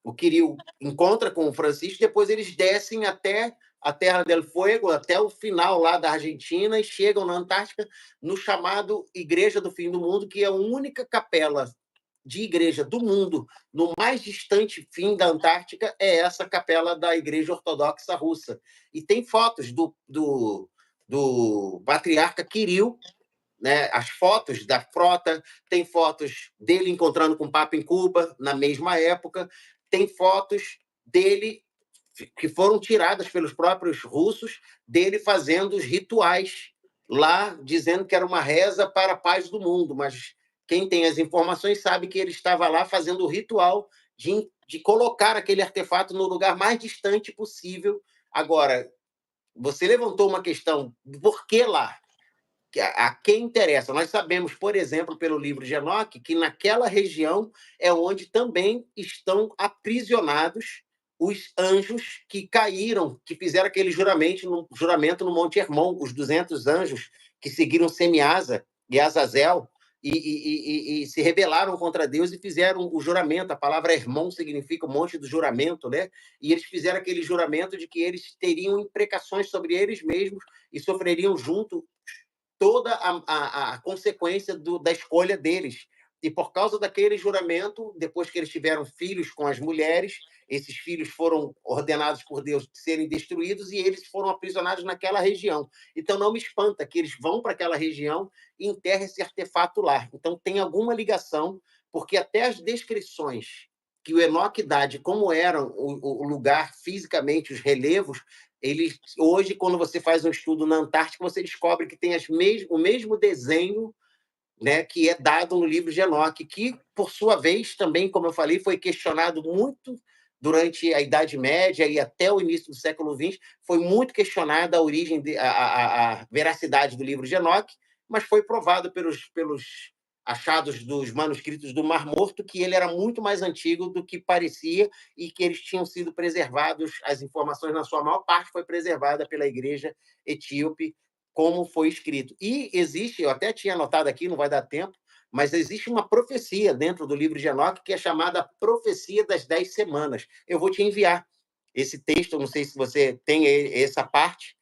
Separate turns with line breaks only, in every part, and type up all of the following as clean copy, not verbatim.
o Quiril encontra com o Francisco, depois eles descem até a Terra del Fuego, até o final lá da Argentina, e chegam na Antártica, no chamado Igreja do Fim do Mundo, que é a única capela de igreja do mundo, no mais distante fim da Antártica, é essa capela da Igreja Ortodoxa Russa. E tem fotos do patriarca Kirill, né? As fotos da frota, tem fotos dele encontrando com o Papa em Cuba, na mesma época, tem fotos dele que foram tiradas pelos próprios russos, dele fazendo os rituais lá, dizendo que era uma reza para a paz do mundo, mas quem tem as informações sabe que ele estava lá fazendo o ritual de colocar aquele artefato no lugar mais distante possível. Agora, você levantou uma questão, por que lá? A quem interessa. Nós sabemos, por exemplo, pelo livro de Enoque, que naquela região é onde também estão aprisionados os anjos que caíram, que fizeram aquele juramento no Monte Hermon, os 200 anjos que seguiram Semiasa e Azazel e se rebelaram contra Deus e fizeram o juramento. A palavra Hermon significa o monte do juramento, né? E eles fizeram aquele juramento de que eles teriam imprecações sobre eles mesmos e sofreriam junto toda a consequência da escolha deles. E por causa daquele juramento, depois que eles tiveram filhos com as mulheres, esses filhos foram ordenados por Deus de serem destruídos e eles foram aprisionados naquela região. Então não me espanta que eles vão para aquela região e enterrem esse artefato lá. Então tem alguma ligação, porque até as descrições que o Enoque dá de como era o lugar fisicamente, os relevos, eles, hoje, quando você faz um estudo na Antártica, você descobre que tem o mesmo desenho, né, que é dado no livro de Enoque, que, por sua vez, também, como eu falei, foi questionado muito durante a Idade Média e até o início do século XX, foi muito questionada a origem, a veracidade do livro de Enoque, mas foi provado pelos achados dos manuscritos do Mar Morto que ele era muito mais antigo do que parecia e que eles tinham sido preservados, as informações, na sua maior parte, foi preservada pela Igreja Etíope, como foi escrito. E existe, eu até tinha anotado aqui, não vai dar tempo, mas existe uma profecia dentro do livro de Enoque que é chamada Profecia das 10 Semanas. Eu vou te enviar esse texto, não sei se você tem essa parte,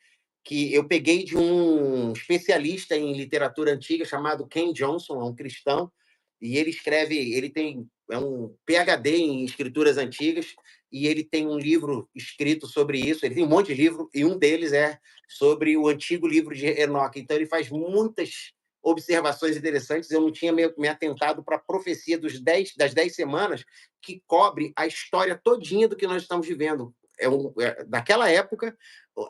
que eu peguei de um especialista em literatura antiga chamado Ken Johnson, é um cristão, e ele escreve, é um PhD em escrituras antigas, e ele tem um livro escrito sobre isso, ele tem um monte de livro, e um deles é sobre o antigo livro de Enoque. Então, ele faz muitas observações interessantes. Eu não tinha me atentado para a profecia das 10 semanas, que cobre a história todinha do que nós estamos vivendo. Daquela época,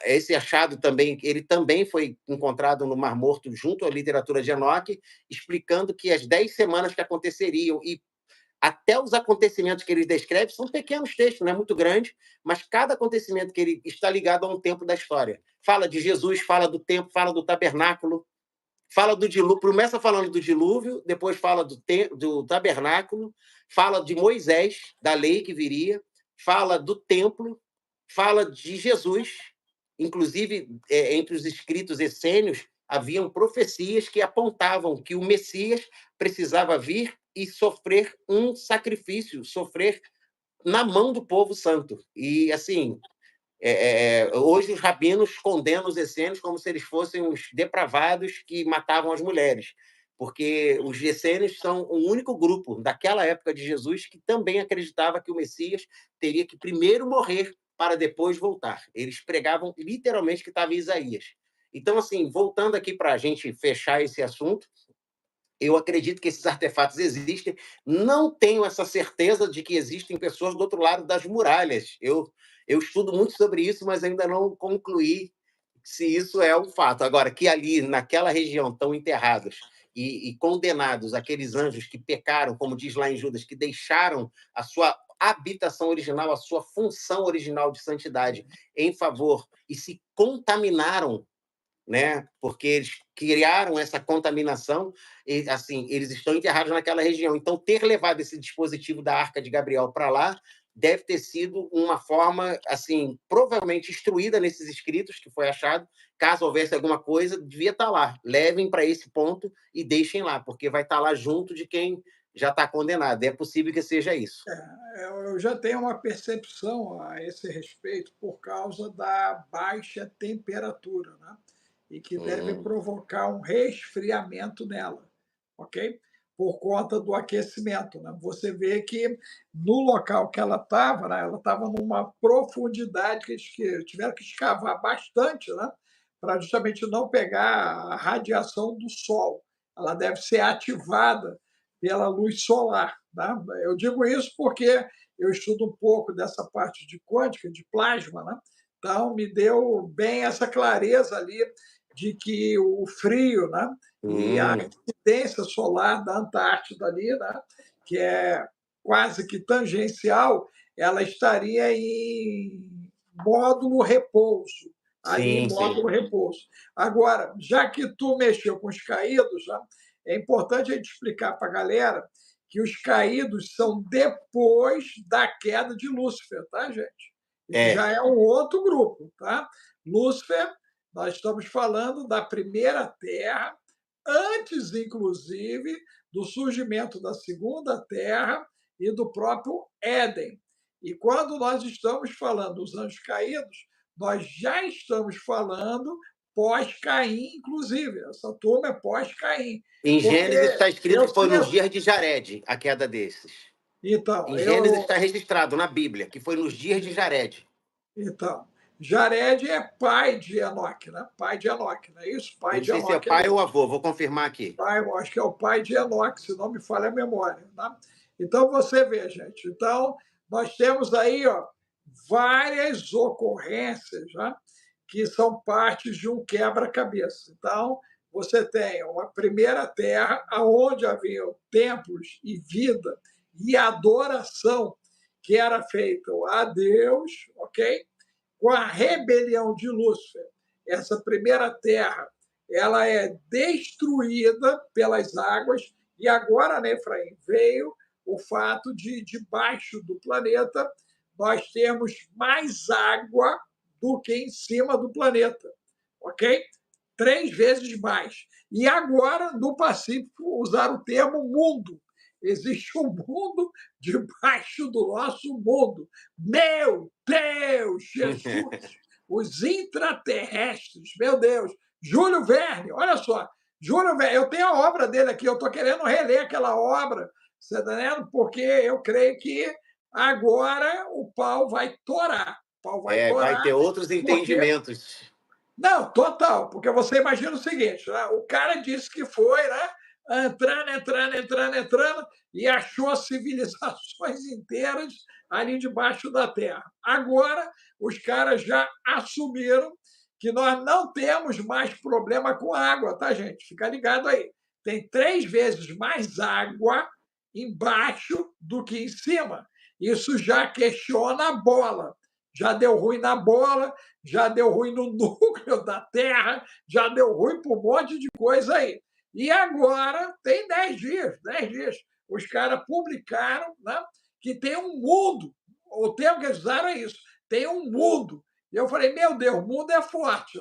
esse achado também, ele também foi encontrado no Mar Morto, junto à literatura de Enoque, explicando que as 10 semanas que aconteceriam, e até os acontecimentos que ele descreve são pequenos textos, não é muito grande, mas cada acontecimento que ele está ligado a um tempo da história. Fala de Jesus, fala do tempo, fala do tabernáculo, fala do dilúvio, começa falando do dilúvio, depois fala do tabernáculo, fala de Moisés, da lei que viria, fala do templo, fala de Jesus. Inclusive, entre os escritos essênios, haviam profecias que apontavam que o Messias precisava vir e sofrer um sacrifício, sofrer na mão do povo santo. E, assim, hoje os rabinos condenam os essênios como se eles fossem os depravados que matavam as mulheres, porque os essênios são o único grupo daquela época de Jesus que também acreditava que o Messias teria que primeiro morrer para depois voltar. Eles pregavam literalmente que estava em Isaías. Então, assim, voltando aqui para a gente fechar esse assunto, eu acredito que esses artefatos existem. Não tenho essa certeza de que existem pessoas do outro lado das muralhas. Eu estudo muito sobre isso, mas ainda não concluí se isso é um fato. Agora, que ali, naquela região, estão enterrados e condenados aqueles anjos que pecaram, como diz lá em Judas, que deixaram a sua habitação original, a sua função original de santidade em favor e se contaminaram, né? Porque eles criaram essa contaminação e, assim, eles estão enterrados naquela região. Então, ter levado esse dispositivo da Arca de Gabriel para lá deve ter sido uma forma, assim, provavelmente instruída nesses escritos que foi achado. Caso houvesse alguma coisa, devia estar lá. Levem para esse ponto e deixem lá, porque vai estar lá junto de quem já está condenado. É possível que seja isso.
Eu já tenho uma percepção a esse respeito por causa da baixa temperatura, né? E que deve
Hum,
provocar um resfriamento nela, ok? Por conta do aquecimento, né? Você vê que no local que ela estava numa profundidade que eles tiveram que escavar bastante, né? Para justamente não pegar a radiação do sol. Ela deve ser ativada pela luz solar. Né? Eu digo isso porque eu estudo um pouco dessa parte de quântica, de plasma, né? Então me deu bem essa clareza ali de que o frio, né? E a
hum,
incidência solar da Antártida ali, né? Que é quase que tangencial, ela estaria em módulo repouso, ali em
sim, sim.
módulo repouso. Agora, já que tu mexeu com os caídos, né? É importante a gente explicar para a galera que os caídos são depois da queda de Lúcifer, tá, gente? Isso
É,
já é um outro grupo, tá? Lúcifer, nós estamos falando da primeira Terra, antes, inclusive, do surgimento da segunda Terra e do próprio Éden. E quando nós estamos falando dos anjos caídos, nós já estamos falando pós-Caim, inclusive. Essa turma é pós-Caim.
em
Porque
Gênesis está escrito
eu
que foi nos
sinto.
dias de Jared a queda desses.
Então,
Em Gênesis
eu.
está registrado na Bíblia que foi nos dias de Jared.
Então, Jared é pai de Enoque, né? Pai de Enoque, não é isso?
Eu
Pai
não
de
sei se é
Enoque é
pai ou
isso.
avô, vou confirmar aqui.
Pai, eu acho que é o pai de Enoque, se não me falha a memória. Tá? Então, você vê, gente. Então, nós temos aí ó, várias ocorrências né, que são partes de um quebra-cabeça. Então, você tem uma primeira terra onde haviam templos e vida e adoração que era feita a Deus, ok? Com a rebelião de Lúcifer, essa primeira terra ela é destruída pelas águas e agora, né, Efraim, veio o fato de debaixo do planeta nós temos mais água do que em cima do planeta, ok? 3 vezes mais. E agora, no Pacífico, usar o termo mundo. Existe um mundo debaixo do nosso mundo. Meu Deus, Jesus! Os intraterrestres, meu Deus. Júlio Verne, olha só. Júlio Verne, eu tenho a obra dele aqui, eu estou querendo reler aquela obra, você está entendendo? Porque eu creio que agora o pau vai torar. O pau vai
Vai ter
torar,
outros
porque
entendimentos.
não, total, porque você imagina o seguinte, né? O cara disse que foi, né? Entrando, e achou civilizações inteiras ali debaixo da terra. Agora, os caras já assumiram que nós não temos mais problema com água, tá, gente? Fica ligado aí. Tem 3 vezes mais água embaixo do que em cima. Isso já questiona a bola. Já deu ruim na bola, já deu ruim no núcleo da Terra, já deu ruim para um monte de coisa aí. E agora tem 10 dias, 10 dias. Os caras publicaram né, que tem um mundo, o termo que eles usaram é isso, tem um mundo. E eu falei, meu Deus, o mundo é forte.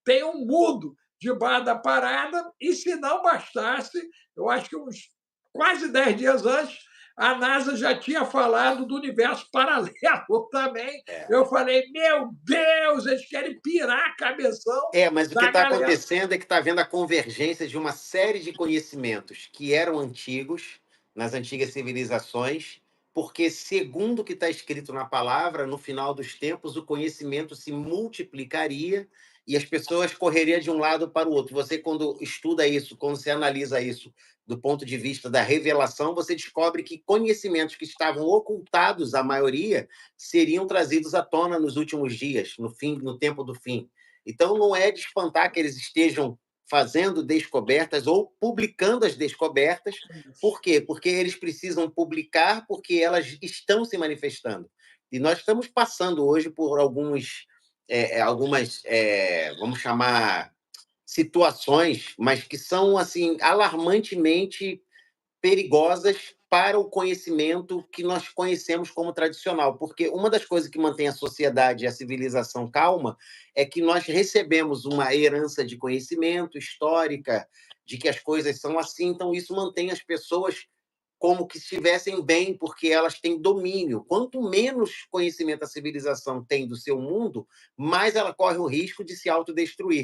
Tem um mundo debaixo da parada, e se não bastasse, eu acho que uns quase 10 dias antes, a NASA já tinha falado do universo paralelo também.
É.
Eu falei, meu Deus, eles querem pirar a cabeção
Mas o que
da
está
galera.
acontecendo é que está havendo a convergência de uma série de conhecimentos que eram antigos, nas antigas civilizações, porque, segundo o que está escrito na palavra, no final dos tempos, o conhecimento se multiplicaria e as pessoas correriam de um lado para o outro. Você, quando estuda isso, quando você analisa isso do ponto de vista da revelação, você descobre que conhecimentos que estavam ocultados, a maioria, seriam trazidos à tona nos últimos dias, no tempo do fim. Então, não é de espantar que eles estejam fazendo descobertas ou publicando as descobertas. Por quê? Porque eles precisam publicar porque elas estão se manifestando. E nós estamos passando hoje por algumas, vamos chamar, situações, mas que são assim alarmantemente perigosas para o conhecimento que nós conhecemos como tradicional, porque uma das coisas que mantém a sociedade e a civilização calma é que nós recebemos uma herança de conhecimento histórica, de que as coisas são assim, então isso mantém as pessoas como que estivessem bem, porque elas têm domínio. Quanto menos conhecimento a civilização tem do seu mundo, mais ela corre o risco de se autodestruir.